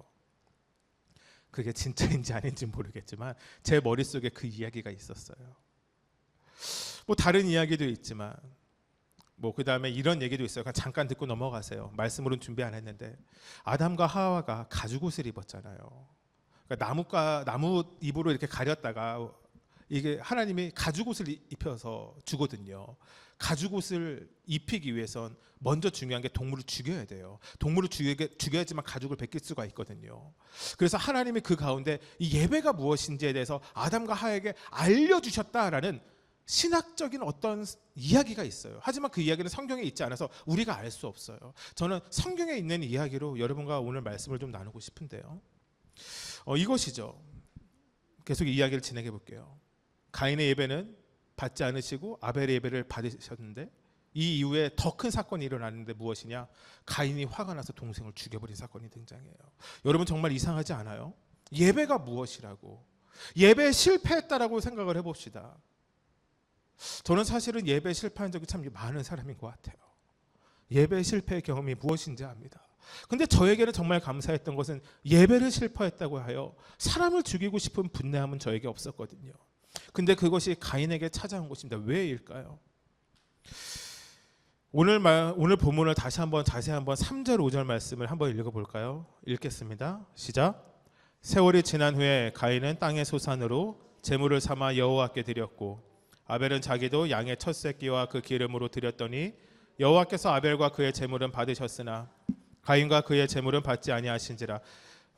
그게 진짜인지 아닌지 모르겠지만 제 머릿속에 그 이야기가 있었어요. 뭐 다른 이야기도 있지만 그 다음에 이런 얘기도 있어요. 그냥 잠깐 듣고 넘어가세요. 말씀으로는 준비 안 했는데, 아담과 하와가 가죽옷을 입었잖아요. 그러니까 나무 잎으로 이렇게 가렸다가 이게 하나님이 가죽옷을 입혀서 주거든요. 가죽옷을 입히기 위해선 먼저 중요한 게 동물을 죽여야 돼요. 동물을 죽여야지만 가죽을 벗길 수가 있거든요. 그래서 하나님이 그 가운데 이 예배가 무엇인지에 대해서 아담과 하와에게 알려주셨다라는 신학적인 어떤 이야기가 있어요. 하지만 그 이야기는 성경에 있지 않아서 우리가 알 수 없어요. 저는 성경에 있는 이야기로 여러분과 오늘 말씀을 좀 나누고 싶은데요. 이것이죠. 계속 이야기를 진행해 볼게요. 가인의 예배는 받지 않으시고 아벨의 예배를 받으셨는데 이 이후에 더 큰 사건이 일어났는데 무엇이냐? 가인이 화가 나서 동생을 죽여버린 사건이 등장해요. 여러분 정말 이상하지 않아요? 예배가 무엇이라고? 예배에 실패했다라고 생각을 해봅시다. 저는 사실은 예배에 실패한 적이 참 많은 사람인 것 같아요. 예배 실패의 경험이 무엇인지 압니다. 근데 저에게는 정말 감사했던 것은 예배를 실패했다고 하여 사람을 죽이고 싶은 분노함은 저에게 없었거든요. 근데 그것이 가인에게 찾아온 것입니다. 왜일까요? 오늘 본문을 다시 한번 자세히 한번 3절 5절 말씀을 한번 읽어볼까요? 읽겠습니다. 시작. 세월이 지난 후에 가인은 땅의 소산으로 제물을 삼아 여호와께 드렸고 아벨은 자기도 양의 첫 새끼와 그 기름으로 드렸더니 여호와께서 아벨과 그의 제물은 받으셨으나 가인과 그의 제물은 받지 아니하신지라.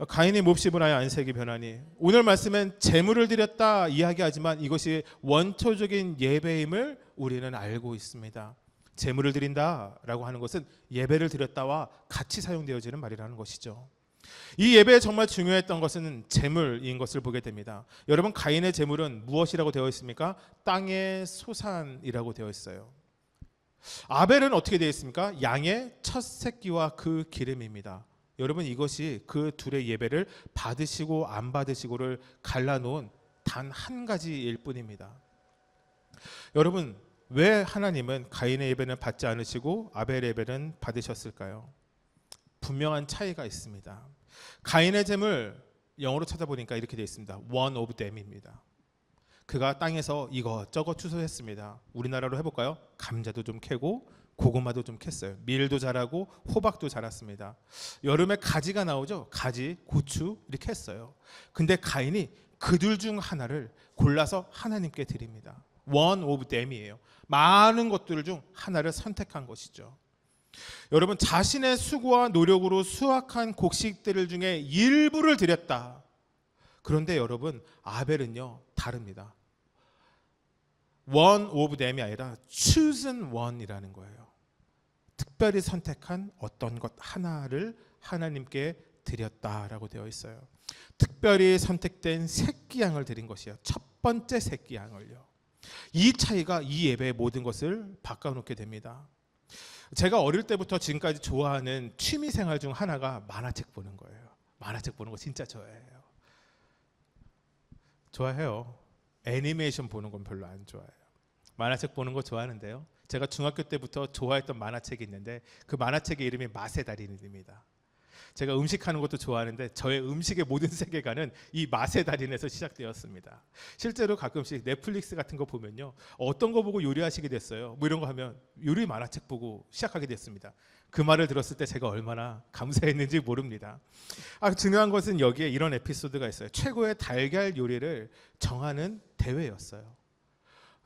가인이 몹시 분하여 안색이 변하니. 오늘 말씀은 제물을 드렸다 이야기하지만 이것이 원초적인 예배임을 우리는 알고 있습니다. 제물을 드린다라고 하는 것은 예배를 드렸다와 같이 사용되어지는 말이라는 것이죠. 이 예배에 정말 중요했던 것은 제물인 것을 보게 됩니다. 여러분 가인의 제물은 무엇이라고 되어 있습니까? 땅의 소산이라고 되어 있어요. 아벨은 어떻게 되어 있습니까? 양의 첫 새끼와 그 기름입니다. 여러분 이것이 그 둘의 예배를 받으시고 안 받으시고를 갈라놓은 단 한 가지일 뿐입니다. 여러분 왜 하나님은 가인의 예배는 받지 않으시고 아벨의 예배는 받으셨을까요? 분명한 차이가 있습니다. 가인의 제물 영어로 찾아보니까 이렇게 되어 있습니다. One of them입니다. 그가 땅에서 이것저것 추수했습니다. 우리나라로 해볼까요? 감자도 좀 캐고 고구마도 좀 캤어요. 밀도 자라고 호박도 자랐습니다. 여름에 가지가 나오죠. 가지, 고추 이렇게 했어요. 근데 가인이 그들 중 하나를 골라서 하나님께 드립니다. One of them이에요. 많은 것들 중 하나를 선택한 것이죠. 여러분 자신의 수고와 노력으로 수확한 곡식들 중에 일부를 드렸다. 그런데 여러분 아벨은요 다릅니다. One of them이 아니라 chosen one이라는 거예요. 특별히 선택한 어떤 것 하나를 하나님께 드렸다라고 되어 있어요. 특별히 선택된 새끼 양을 드린 것이요. 첫 번째 새끼 양을요. 이 차이가 이 예배의 모든 것을 바꿔놓게 됩니다. 제가 어릴 때부터 지금까지 좋아하는 취미 생활 중 하나가 만화책 보는 거예요. 만화책 보는 거 진짜 좋아해요. 좋아해요. 애니메이션 보는 건 별로 안 좋아해요. 만화책 보는 거 좋아하는데요. 제가 중학교 때부터 좋아했던 만화책이 있는데 그 만화책의 이름이 맛의 달인입니다. 제가 음식하는 것도 좋아하는데 저의 음식의 모든 세계관은 이 맛의 달인에서 시작되었습니다. 실제로 가끔씩 넷플릭스 같은 거 보면요. 어떤 거 보고 요리하시게 됐어요? 뭐 이런 거 하면 요리 만화책 보고 시작하게 됐습니다. 그 말을 들었을 때 제가 얼마나 감사했는지 모릅니다. 중요한 것은 여기에 이런 에피소드가 있어요. 최고의 달걀 요리를 정하는 대회였어요.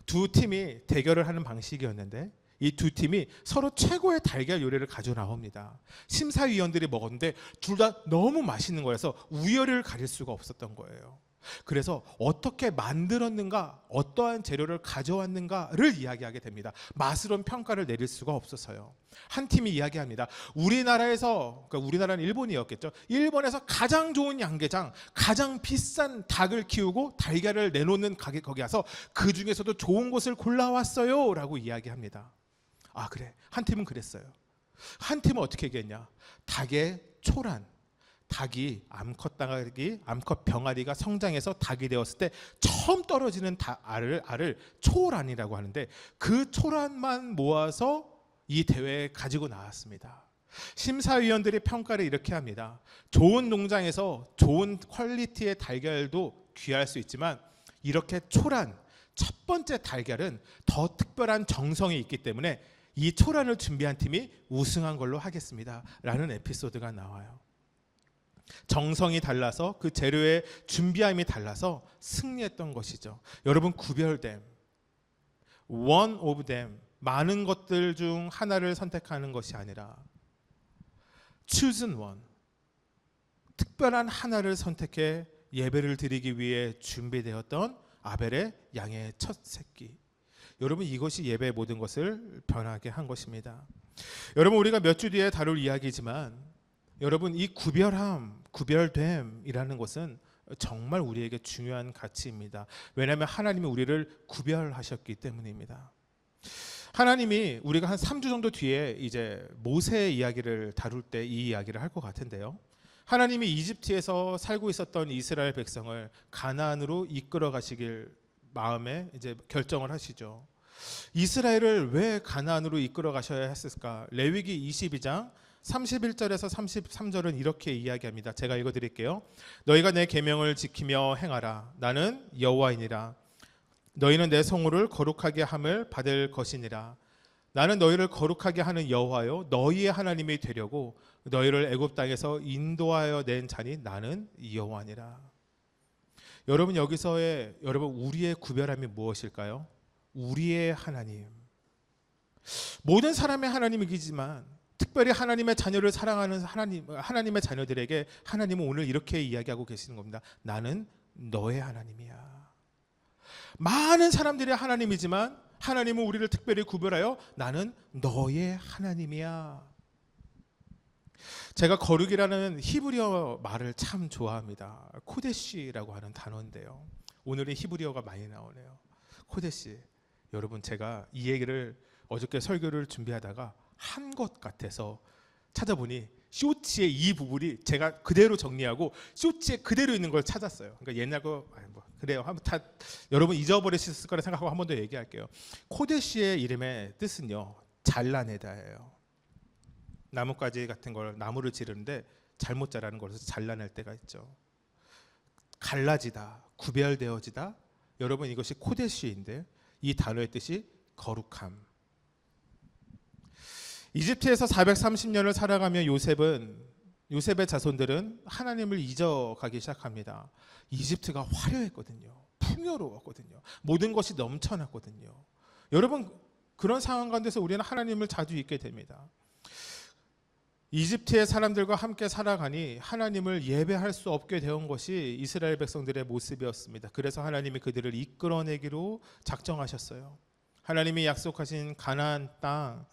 두 팀이 대결을 하는 방식이었는데 이 두 팀이 서로 최고의 달걀 요리를 가져 나옵니다. 심사위원들이 먹었는데 둘 다 너무 맛있는 거라서 우열을 가릴 수가 없었던 거예요. 그래서 어떻게 만들었는가, 어떠한 재료를 가져왔는가를 이야기하게 됩니다. 맛으로는 평가를 내릴 수가 없어서요. 한 팀이 이야기합니다. 우리나라에서, 그러니까 우리나라는 일본이었겠죠. 일본에서 가장 좋은 양계장, 가장 비싼 닭을 키우고 달걀을 내놓는 가게 거기 가서 그 중에서도 좋은 곳을 골라왔어요 라고 이야기합니다. 그래. 한 팀은 그랬어요. 한 팀은 어떻게 얘기했냐. 닭의 초란, 닭이 암컷 병아리가 성장해서 닭이 되었을 때 처음 떨어지는 알을 초란이라고 하는데 그 초란만 모아서 이 대회에 가지고 나왔습니다. 심사위원들이 평가를 이렇게 합니다. 좋은 농장에서 좋은 퀄리티의 달걀도 귀할 수 있지만 이렇게 초란 첫 번째 달걀은 더 특별한 정성이 있기 때문에 이 초란을 준비한 팀이 우승한 걸로 하겠습니다 라는 에피소드가 나와요. 정성이 달라서 그 재료의 준비함이 달라서 승리했던 것이죠. 여러분 구별됨, one of them, 많은 것들 중 하나를 선택하는 것이 아니라 chosen one, 특별한 하나를 선택해 예배를 드리기 위해 준비되었던 아벨의 양의 첫 새끼. 여러분 이것이 예배의 모든 것을 변하게 한 것입니다. 여러분 우리가 몇 주 뒤에 다룰 이야기지만 여러분 이 구별됨이라는 것은 정말 우리에게 중요한 가치입니다. 왜냐하면 하나님이 우리를 구별하셨기 때문입니다. 하나님이 우리가 한 3주 정도 뒤에 이제 모세의 이야기를 다룰 때 이 이야기를 할 것 같은데요. 하나님이 이집트에서 살고 있었던 이스라엘 백성을 가나안으로 이끌어 가시길 마음에 이제 결정을 하시죠. 이스라엘을 왜 가나안으로 이끌어 가셔야 했을까? 레위기 22장 31절에서 33절은 이렇게 이야기합니다. 제가 읽어 드릴게요. 너희가 내 계명을 지키며 행하라. 나는 여호와이니라. 너희는 내 성호를 거룩하게 함을 받을 것이니라. 나는 너희를 거룩하게 하는 여호와요 너희의 하나님이 되려고 너희를 애굽 땅에서 인도하여 낸 자니 나는 여호와니라. 여러분 여기서의 우리의 구별함이 무엇일까요? 우리의 하나님. 모든 사람의 하나님이지만 특별히 하나님의 자녀를 사랑하는 하나님의 자녀들에게 하나님은 오늘 이렇게 이야기하고 계시는 겁니다. 나는 너의 하나님이야. 많은 사람들이 하나님이지만 하나님은 우리를 특별히 구별하여 나는 너의 하나님이야. 제가 거룩이라는 히브리어 말을 참 좋아합니다. 코데시라고 하는 단어인데요. 오늘은 히브리어가 많이 나오네요. 코데시. 여러분 제가 이 얘기를 어저께 설교를 준비하다가 한 것 같아서 찾아보니 쇼츠의 이 부분이 제가 그대로 정리하고 쇼츠에 그대로 있는 걸 찾았어요. 그러니까 옛날 거 그래요. 한번 다 여러분 잊어버리셨을 거라 생각하고 한 번 더 얘기할게요. 코데시의 이름의 뜻은요. 잘라내다예요. 나뭇가지 같은 걸 나무를 지르는데 잘못 자라는 거라서 잘라낼 때가 있죠. 갈라지다, 구별되어지다. 여러분 이것이 코데시인데 이 단어의 뜻이 거룩함. 이집트에서 430년을 살아가며 요셉의 자손들은 하나님을 잊어가기 시작합니다. 이집트가 화려했거든요. 풍요로웠거든요. 모든 것이 넘쳐났거든요. 여러분 그런 상황 가운데서 우리는 하나님을 자주 잊게 됩니다. 이집트의 사람들과 함께 살아가니 하나님을 예배할 수 없게 되온 것이 이스라엘 백성들의 모습이었습니다. 그래서 하나님이 그들을 이끌어내기로 작정하셨어요. 하나님이 약속하신 가나안 땅,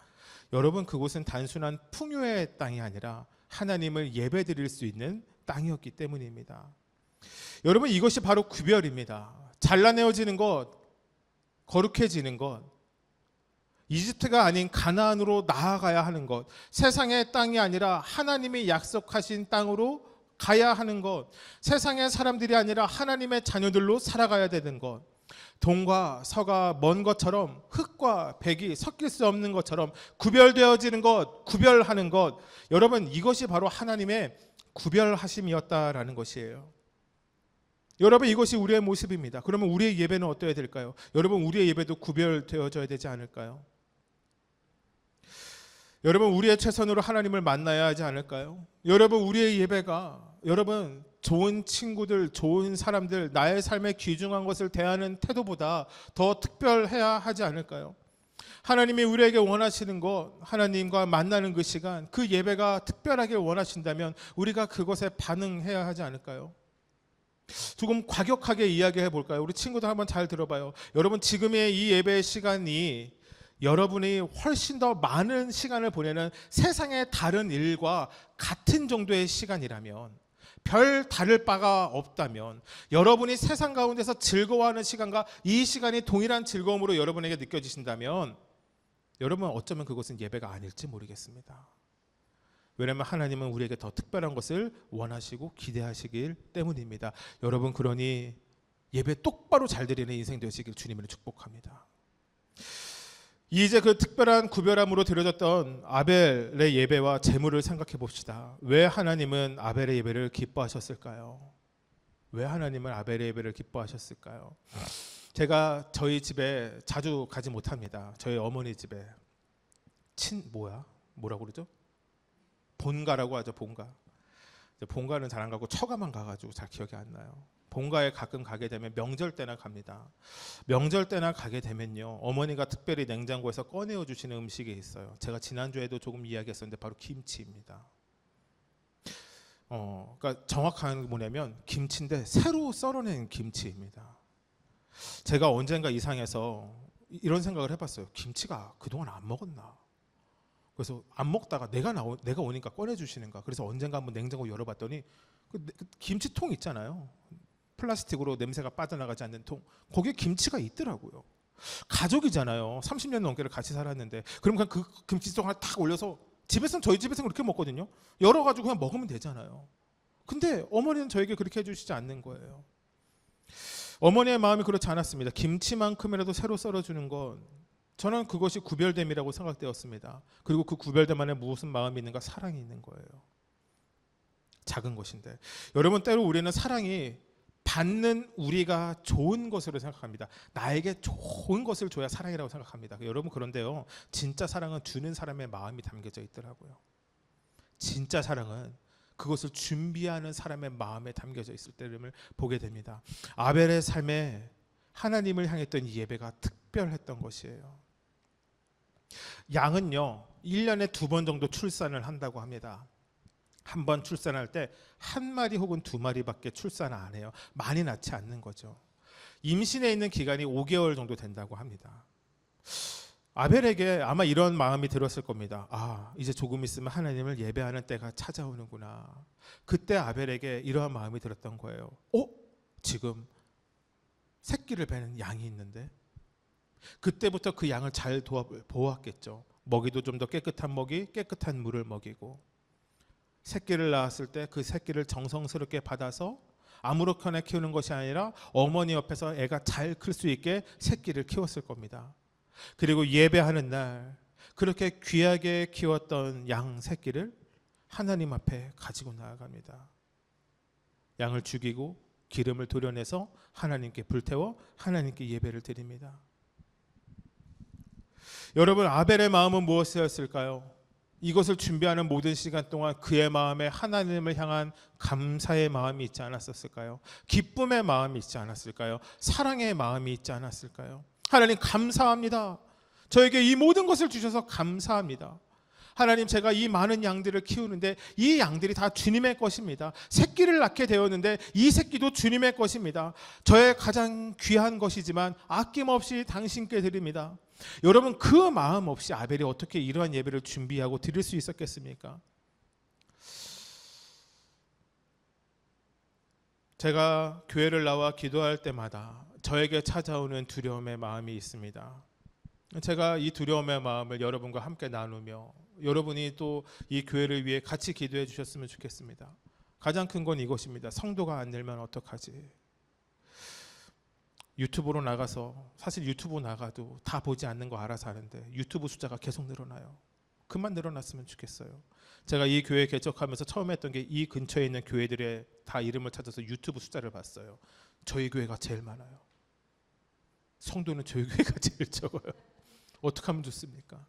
여러분 그곳은 단순한 풍요의 땅이 아니라 하나님을 예배드릴 수 있는 땅이었기 때문입니다. 여러분 이것이 바로 구별입니다. 잘라내어지는 것, 거룩해지는 것, 이집트가 아닌 가나안으로 나아가야 하는 것, 세상의 땅이 아니라 하나님이 약속하신 땅으로 가야 하는 것, 세상의 사람들이 아니라 하나님의 자녀들로 살아가야 되는 것, 동과 서가 먼 것처럼 흙과 백이 섞일 수 없는 것처럼 구별되어지는 것, 구별하는 것, 여러분 이것이 바로 하나님의 구별하심이었다라는 것이에요. 여러분 이것이 우리의 모습입니다. 그러면 우리의 예배는 어떠해야 될까요? 여러분 우리의 예배도 구별되어져야 되지 않을까요? 여러분 우리의 최선으로 하나님을 만나야 하지 않을까요? 여러분 우리의 예배가 여러분 좋은 친구들, 좋은 사람들, 나의 삶에 귀중한 것을 대하는 태도보다 더 특별해야 하지 않을까요? 하나님이 우리에게 원하시는 것, 하나님과 만나는 그 시간, 그 예배가 특별하게 원하신다면 우리가 그것에 반응해야 하지 않을까요? 조금 과격하게 이야기해 볼까요? 우리 친구들 한번 잘 들어봐요. 여러분 지금의 이 예배의 시간이 여러분이 훨씬 더 많은 시간을 보내는 세상의 다른 일과 같은 정도의 시간이라면, 별 다를 바가 없다면, 여러분이 세상 가운데서 즐거워하는 시간과 이 시간이 동일한 즐거움으로 여러분에게 느껴지신다면 여러분 어쩌면 그것은 예배가 아닐지 모르겠습니다. 왜냐하면 하나님은 우리에게 더 특별한 것을 원하시고 기대하시길 때문입니다. 여러분 그러니 예배 똑바로 잘 드리는 인생 되시길 주님으로 축복합니다. 이제 그 특별한 구별함으로 드려졌던 아벨의 예배와 제물을 생각해 봅시다. 왜 하나님은 아벨의 예배를 기뻐하셨을까요? 왜 하나님은 아벨의 예배를 기뻐하셨을까요? 제가 저희 집에 자주 가지 못합니다. 저희 어머니 집에 뭐라고 그러죠? 본가라고 하죠. 본가는 잘 안 가고 처가만 가가지고 잘 기억이 안 나요. 본가에 가끔 가게 되면 명절 때나 갑니다. 명절 때나 가게 되면요, 어머니가 특별히 냉장고에서 꺼내어 주시는 음식이 있어요. 제가 지난주에도 조금 이야기했었는데 바로 김치입니다. 그러니까 정확한 게 뭐냐면 김치인데 새로 썰어낸 김치입니다. 제가 언젠가 이상해서 이런 생각을 해봤어요. 김치가 그동안 안 먹었나? 그래서 안 먹다가 내가 오니까 꺼내주시는가. 그래서 언젠가 한번 냉장고 열어봤더니 그 김치통 있잖아요. 플라스틱으로 냄새가 빠져나가지 않는 통. 거기에 김치가 있더라고요. 가족이잖아요. 30년 넘게를 같이 살았는데. 그럼 그냥 그 김치통 하나 탁 올려서 저희 집에서는 그렇게 먹거든요. 열어가지고 그냥 먹으면 되잖아요. 근데 어머니는 저에게 그렇게 해주시지 않는 거예요. 어머니의 마음이 그렇지 않았습니다. 김치만큼이라도 새로 썰어주는 건 저는 그것이 구별됨이라고 생각되었습니다. 그리고 그 구별됨 안에 무슨 마음이 있는가? 사랑이 있는 거예요. 작은 것인데. 여러분, 때로 우리는 사랑이 받는 우리가 좋은 것으로 생각합니다. 나에게 좋은 것을 줘야 사랑이라고 생각합니다. 여러분, 그런데요, 진짜 사랑은 주는 사람의 마음이 담겨져 있더라고요. 진짜 사랑은 그것을 준비하는 사람의 마음에 담겨져 있을 때를 보게 됩니다. 아벨의 삶에 하나님을 향했던 이 예배가 특별했던 것이에요. 양은요, 1년에 2번 정도 출산을 한다고 합니다. 한 번 출산할 때 1마리 혹은 2마리밖에 출산을 안 해요. 많이 낳지 않는 거죠. 임신해 있는 기간이 5개월 정도 된다고 합니다. 아벨에게 아마 이런 마음이 들었을 겁니다. 아, 이제 조금 있으면 하나님을 예배하는 때가 찾아오는구나. 그때 아벨에게 이러한 마음이 들었던 거예요. 지금 새끼를 베는 양이 있는데. 그때부터 그 양을 잘 보았겠죠. 먹이도 좀 더 깨끗한 먹이, 깨끗한 물을 먹이고, 새끼를 낳았을 때 그 새끼를 정성스럽게 받아서 아무렇게나 키우는 것이 아니라 어머니 옆에서 애가 잘 클 수 있게 새끼를 키웠을 겁니다. 그리고 예배하는 날 그렇게 귀하게 키웠던 양 새끼를 하나님 앞에 가지고 나아갑니다. 양을 죽이고 기름을 도려내서 하나님께 불태워 하나님께 예배를 드립니다. 여러분, 아벨의 마음은 무엇이었을까요? 이것을 준비하는 모든 시간 동안 그의 마음에 하나님을 향한 감사의 마음이 있지 않았을까요? 기쁨의 마음이 있지 않았을까요? 사랑의 마음이 있지 않았을까요? 하나님, 감사합니다. 저에게 이 모든 것을 주셔서 감사합니다. 하나님, 제가 이 많은 양들을 키우는데 이 양들이 다 주님의 것입니다. 새끼를 낳게 되었는데 이 새끼도 주님의 것입니다. 저의 가장 귀한 것이지만 아낌없이 당신께 드립니다. 여러분, 그 마음 없이 아벨이 어떻게 이러한 예배를 준비하고 드릴 수 있었겠습니까? 제가 교회를 나와 기도할 때마다 저에게 찾아오는 두려움의 마음이 있습니다. 제가 이 두려움의 마음을 여러분과 함께 나누며 여러분이 또 이 교회를 위해 같이 기도해 주셨으면 좋겠습니다. 가장 큰 건 이것입니다. 성도가 안 늘면 어떡하지? 유튜브로 나가서, 사실 유튜브 나가도 다 보지 않는 거 알아서 하는데 유튜브 숫자가 계속 늘어나요. 그만 늘어났으면 좋겠어요. 제가 이 교회 개척하면서 처음 했던 게 이 근처에 있는 교회들의 다 이름을 찾아서 유튜브 숫자를 봤어요. 저희 교회가 제일 많아요. 성도는 저희 교회가 제일 적어요. 어떻게 하면 좋습니까?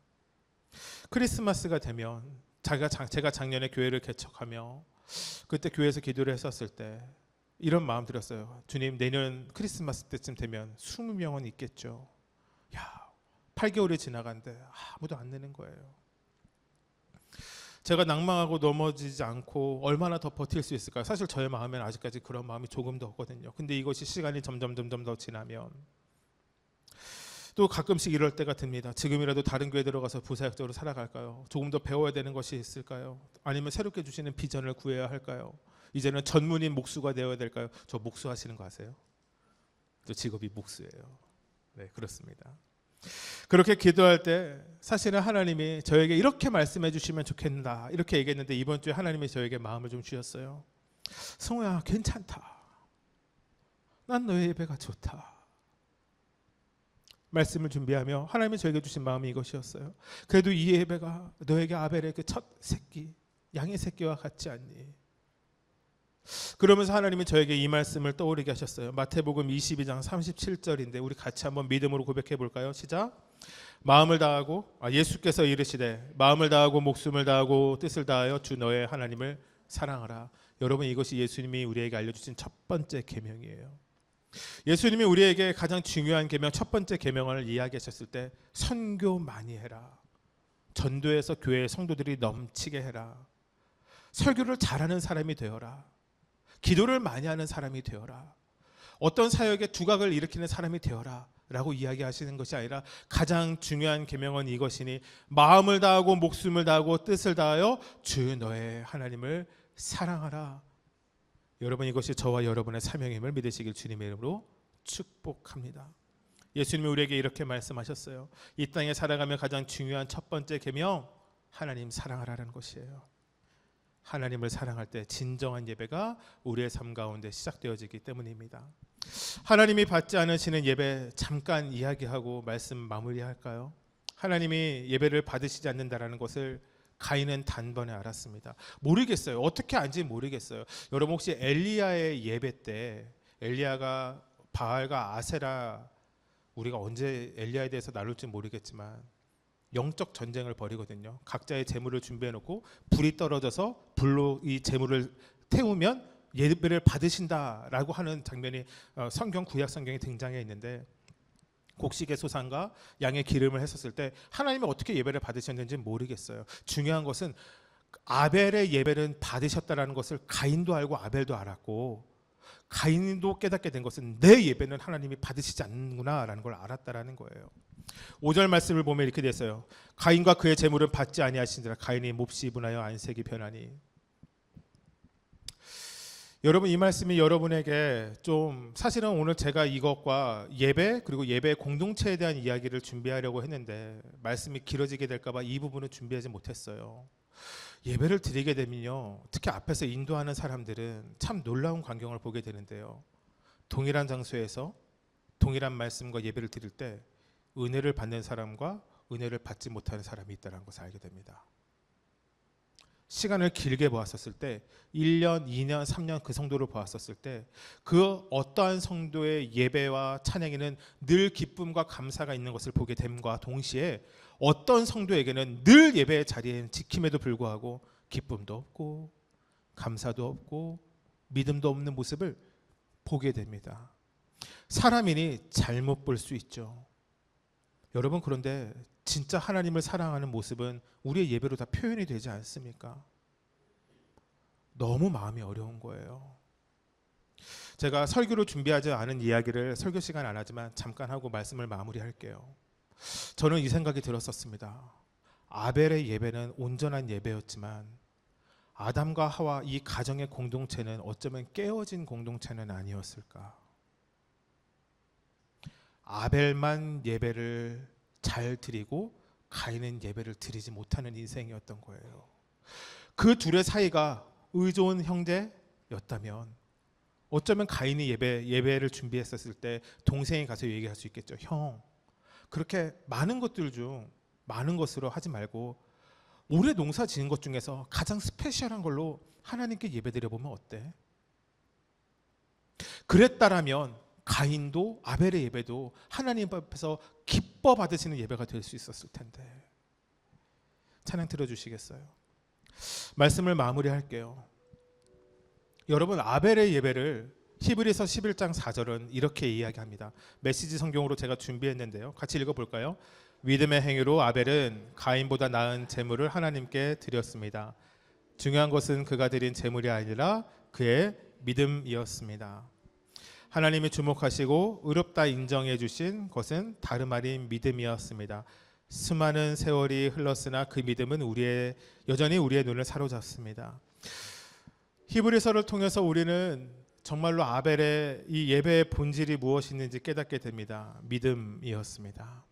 크리스마스가 되면 제가 작년에 교회를 개척하며 그때 교회에서 기도를 했었을 때 이런 마음 들었어요. 주님, 내년 크리스마스 때쯤 되면 20명은 있겠죠. 야, 8개월이 지나간데 아무도 안 내는 거예요. 제가 낭망하고 넘어지지 않고 얼마나 더 버틸 수 있을까요? 사실 저의 마음에는 아직까지 그런 마음이 조금 더 없거든요. 근데 이것이 시간이 점점 더 지나면 또 가끔씩 이럴 때가 듭니다. 지금이라도 다른 교회 들어가서 부사역적으로 살아갈까요? 조금 더 배워야 되는 것이 있을까요? 아니면 새롭게 주시는 비전을 구해야 할까요? 이제는 전문인 목수가 되어야 될까요? 저 목수 하시는 거 아세요? 저 직업이 목수예요. 네, 그렇습니다. 그렇게 기도할 때 사실은 하나님이 저에게 이렇게 말씀해 주시면 좋겠다 이렇게 얘기했는데 이번 주에 하나님이 저에게 마음을 좀 주셨어요. 성우야, 괜찮다. 난 너의 예배가 좋다. 말씀을 준비하며 하나님이 저에게 주신 마음이 이것이었어요. 그래도 이 예배가 너에게 아벨의 그 첫 새끼, 양의 새끼와 같지 않니? 그러면서 하나님은 저에게 이 말씀을 떠오르게 하셨어요. 마태복음 22장 37절인데 우리 같이 한번 믿음으로 고백해 볼까요? 시작. 마음을 다하고 예수께서 이르시되 마음을 다하고 목숨을 다하고 뜻을 다하여 주 너의 하나님을 사랑하라. 여러분, 이것이 예수님이 우리에게 알려주신 첫 번째 계명이에요. 예수님이 우리에게 가장 중요한 계명, 첫 번째 계명을 이야기하셨을 때 선교 많이 해라. 전도해서 교회의 성도들이 넘치게 해라. 설교를 잘하는 사람이 되어라. 기도를 많이 하는 사람이 되어라. 어떤 사역에 두각을 일으키는 사람이 되어라 라고 이야기하시는 것이 아니라 가장 중요한 계명은 이것이니 마음을 다하고 목숨을 다하고 뜻을 다하여 주 너의 하나님을 사랑하라. 여러분, 이것이 저와 여러분의 사명임을 믿으시길 주님의 이름으로 축복합니다. 예수님이 우리에게 이렇게 말씀하셨어요. 이 땅에 살아가며 가장 중요한 첫 번째 계명, 하나님 사랑하라는 것이에요. 하나님을 사랑할 때 진정한 예배가 우리의 삶 가운데 시작되어지기 때문입니다. 하나님이 받지 않으시는 예배 잠깐 이야기하고 말씀 마무리할까요? 하나님이 예배를 받으시지 않는다라는 것을 가인은 단번에 알았습니다. 모르겠어요. 어떻게 안지 모르겠어요. 여러분, 혹시 엘리야의 예배 때 엘리야가 바알과 아세라, 우리가 언제 엘리야에 대해서 나눌지 모르겠지만 영적 전쟁을 벌이거든요. 각자의 제물을 준비해 놓고 불이 떨어져서 불로 이 제물을 태우면 예배를 받으신다라고 하는 장면이 성경 구약 성경에 등장해 있는데, 곡식의 소산과 양의 기름을 했었을 때 하나님이 어떻게 예배를 받으셨는지 모르겠어요. 중요한 것은 아벨의 예배는 받으셨다라는 것을 가인도 알고 아벨도 알았고, 가인도 깨닫게 된 것은 내 예배는 하나님이 받으시지 않는구나라는 걸 알았다라는 거예요. 5절 말씀을 보면 이렇게 됐어요. 가인과 그의 재물은 받지 아니하시니라. 가인이 몹시 분하여 안색이 변하니. 여러분, 이 말씀이 여러분에게 좀, 사실은 오늘 제가 이것과 예배 그리고 예배 공동체에 대한 이야기를 준비하려고 했는데 말씀이 길어지게 될까 봐 이 부분은 준비하지 못했어요. 예배를 드리게 되면요, 특히 앞에서 인도하는 사람들은 참 놀라운 광경을 보게 되는데요. 동일한 장소에서 동일한 말씀과 예배를 드릴 때 은혜를 받는 사람과 은혜를 받지 못하는 사람이 있다는 것을 알게 됩니다. 시간을 길게 보았었을 때 1년, 2년, 3년 그 성도를 보았었을 때 그 어떠한 성도의 예배와 찬양에는 늘 기쁨과 감사가 있는 것을 보게 됨과 동시에 어떤 성도에게는 늘 예배의 자리에 지킴에도 불구하고 기쁨도 없고 감사도 없고 믿음도 없는 모습을 보게 됩니다. 사람이니 잘못 볼 수 있죠. 여러분, 그런데 진짜 하나님을 사랑하는 모습은 우리의 예배로 다 표현이 되지 않습니까? 너무 마음이 어려운 거예요. 제가 설교를 준비하지 않은 이야기를 설교 시간 안 하지만 잠깐 하고 말씀을 마무리할게요. 저는 이 생각이 들었었습니다. 아벨의 예배는 온전한 예배였지만 아담과 하와 이 가정의 공동체는 어쩌면 깨어진 공동체는 아니었을까. 아벨만 예배를 잘 드리고 가인은 예배를 드리지 못하는 인생이었던 거예요. 그 둘의 사이가 의좋은 형제였다면 어쩌면 가인이 예배를 준비했었을 때 동생이 가서 얘기할 수 있겠죠. 형, 그렇게 많은 것들 중 많은 것으로 하지 말고 올해 농사 지은 것 중에서 가장 스페셜한 걸로 하나님께 예배 드려보면 어때? 그랬다라면 가인도 아벨의 예배도 하나님 앞에서 기뻐 받으시는 예배가 될 수 있었을 텐데. 찬양 들어주시겠어요? 말씀을 마무리할게요. 여러분, 아벨의 예배를 히브리서 11장 4절은 이렇게 이야기합니다. 메시지 성경으로 제가 준비했는데요. 같이 읽어볼까요? 믿음의 행위로 아벨은 가인보다 나은 제물을 하나님께 드렸습니다. 중요한 것은 그가 드린 제물이 아니라 그의 믿음이었습니다. 하나님이 주목하시고 의롭다 인정해 주신 것은 다름 아닌 믿음이었습니다. 수많은 세월이 흘렀으나 그 믿음은 여전히 우리의 눈을 사로잡습니다. 히브리서를 통해서 우리는 정말로 아벨의 이 예배의 본질이 무엇인지 깨닫게 됩니다. 믿음이었습니다.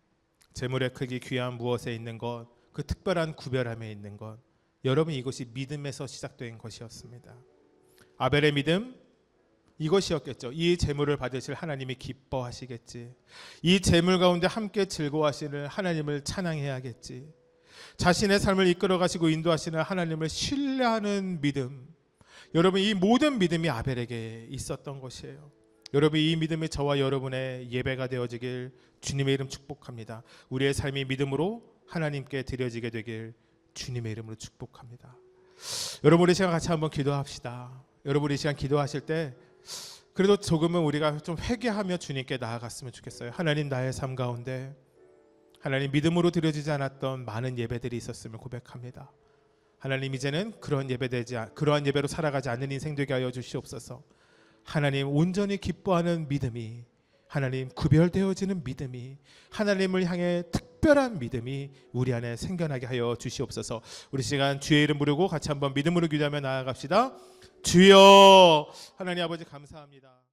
제물의 크기, 귀한 무엇에 있는 것, 그 특별한 구별함에 있는 것, 여러분, 이것이 믿음에서 시작된 것이었습니다. 아벨의 믿음, 이것이었겠죠. 이 제물을 받으실 하나님이 기뻐하시겠지. 이 제물 가운데 함께 즐거워하시는 하나님을 찬양해야겠지. 자신의 삶을 이끌어 가시고 인도하시는 하나님을 신뢰하는 믿음. 여러분, 이 모든 믿음이 아벨에게 있었던 것이에요. 여러분, 이 믿음이 저와 여러분의 예배가 되어지길 주님의 이름 축복합니다. 우리의 삶이 믿음으로 하나님께 드려지게 되길 주님의 이름으로 축복합니다. 여러분, 우리 시간 같이 한번 기도합시다. 여러분, 이 시간 기도하실 때 그래도 조금은 우리가 좀 회개하며 주님께 나아갔으면 좋겠어요. 하나님, 나의 삶 가운데 하나님 믿음으로 드려지지 않았던 많은 예배들이 있었음을 고백합니다. 하나님, 이제는 그러한 예배로 살아가지 않는 인생 되게 하여 주시옵소서. 하나님, 온전히 기뻐하는 믿음이 하나님 구별되어지는 믿음이, 하나님을 향해 특별한 믿음이 우리 안에 생겨나게 하여 주시옵소서. 우리 시간 주의 이름 부르고 같이 한번 믿음으로 기도하며 나아갑시다. 주여. 하나님 아버지 감사합니다.